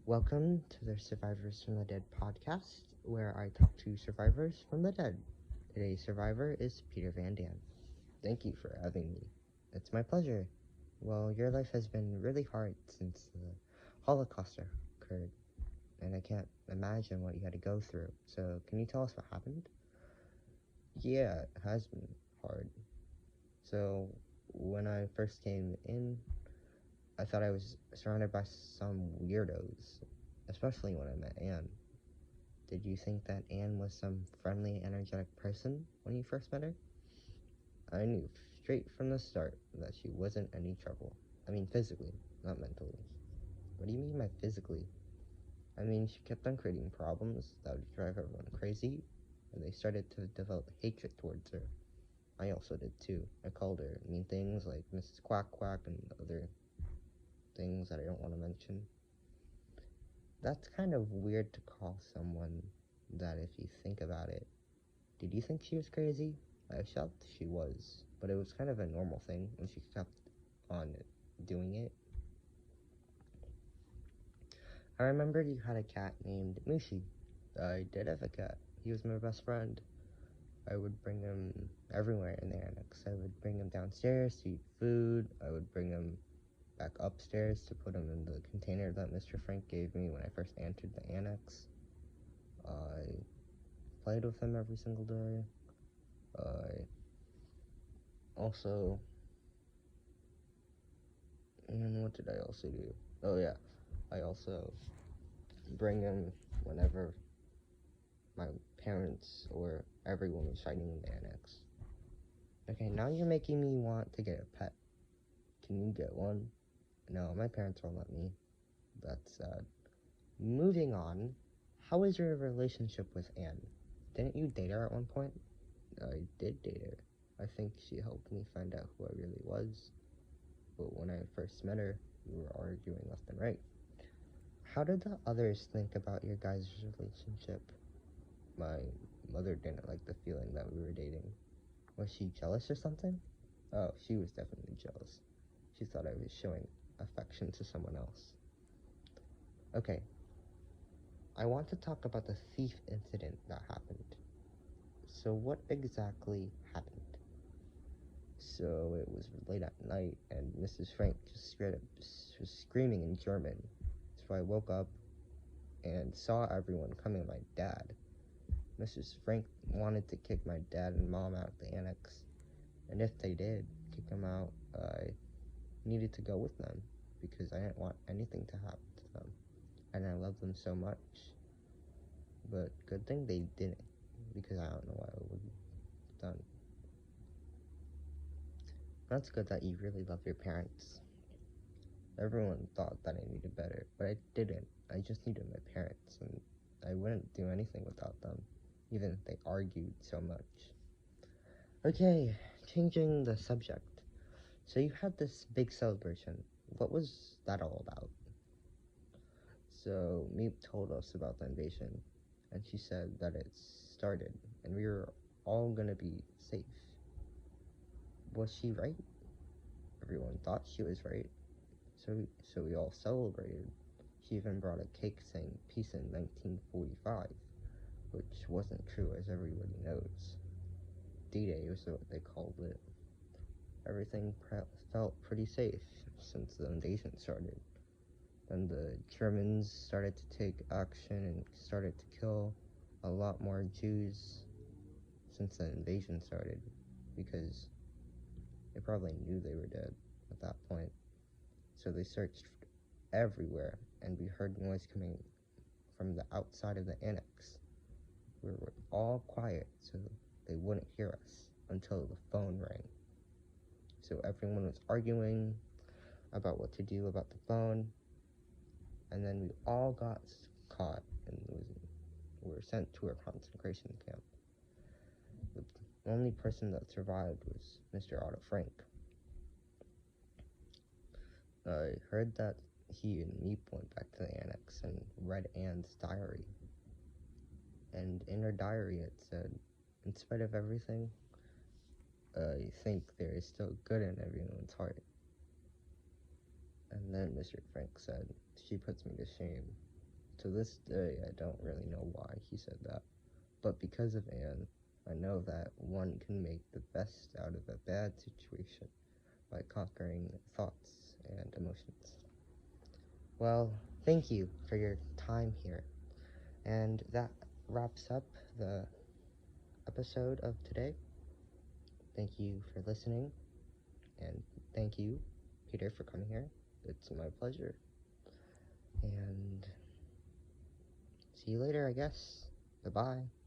Welcome to the Survivors from the Dead podcast, where I talk to survivors from the dead. Today's survivor is Peter Van Dam. Thank you for having me. It's my pleasure. Well, your life has been really hard since the Holocaust occurred, and I can't imagine what you had to go through. So, can you tell us what happened? Yeah, it has been hard. So, when I first came in, I thought I was surrounded by some weirdos, especially when I met Anne. Did you think that Anne was some friendly, energetic person when you first met her? I knew straight from the start that she wasn't any trouble. I mean physically, not mentally. What do you mean by physically? I mean, she kept on creating problems that would drive everyone crazy, and they started to develop hatred towards her. I also did too. I called her mean things like Mrs. Quack Quack and other things that I don't want to mention. That's kind of weird to call someone that if you think about it. Did you think she was crazy? I felt she was, but it was kind of a normal thing when she kept on doing it. I remembered you had a cat named Mushi. I did have a cat. He was my best friend. I would bring him everywhere in the annex. I would bring him downstairs to eat food. I would bring him back upstairs to put him in the container that Mr. Frank gave me when I first entered the annex. I played with him every single day. I also, and what did I also do? Oh yeah, I also bring him whenever my parents or everyone was fighting in the annex. Okay, now you're making me want to get a pet. Can you get one? No, my parents won't let me. That's sad. Moving on, how is your relationship with Anne? Didn't you date her at one point? I did date her. I think she helped me find out who I really was. But when I first met her, we were arguing left and right. How did the others think about your guys' relationship? My mother didn't like the feeling that we were dating. Was she jealous or something? Oh, she was definitely jealous. She thought I was showing affection to someone else. Okay, I want to talk about the thief incident that happened. So what exactly happened? So it was late at night, and Mrs. Frank just straight up was screaming in German. So I woke up and saw everyone coming at my dad. Mrs. Frank wanted to kick my dad and mom out of the annex, and if they did kick them out, I needed to go with them because I didn't want anything to happen to them, and I love them so much. But good thing they didn't, because I don't know what I would have done. That's good that you really love your parents. Everyone thought that I needed better, but I didn't. I just needed my parents, and I wouldn't do anything without them, even if they argued so much. Okay, changing the subject. So you had this big celebration. What was that all about? So Meep told us about the invasion, and she said that it started, and we were all gonna be safe. Was she right? Everyone thought she was right. So we all celebrated. She even brought a cake saying peace in 1945, which wasn't true as everybody knows. D-Day was what they called it. Everything felt pretty safe since the invasion started. Then the Germans started to take action and started to kill a lot more Jews since the invasion started, because they probably knew they were dead at that point. So they searched everywhere, and we heard noise coming from the outside of the annex. We were all quiet so they wouldn't hear us until the phone rang. So everyone was arguing about what to do about the phone, and then we all got caught and we were sent to a concentration camp. The only person that survived was Mr. Otto Frank. I heard that he and Meep went back to the annex and read Anne's diary. And in her diary it said, in spite of everything, I think there is still good in everyone's heart. And then Mr. Frank said, she puts me to shame. To this day, I don't really know why he said that. But because of Anne, I know that one can make the best out of a bad situation by conquering thoughts and emotions. Well, thank you for your time here. And that wraps up the episode of today. Thank you for listening. And thank you, Peter, for coming here. It's my pleasure. And see you later, I guess. Bye-bye.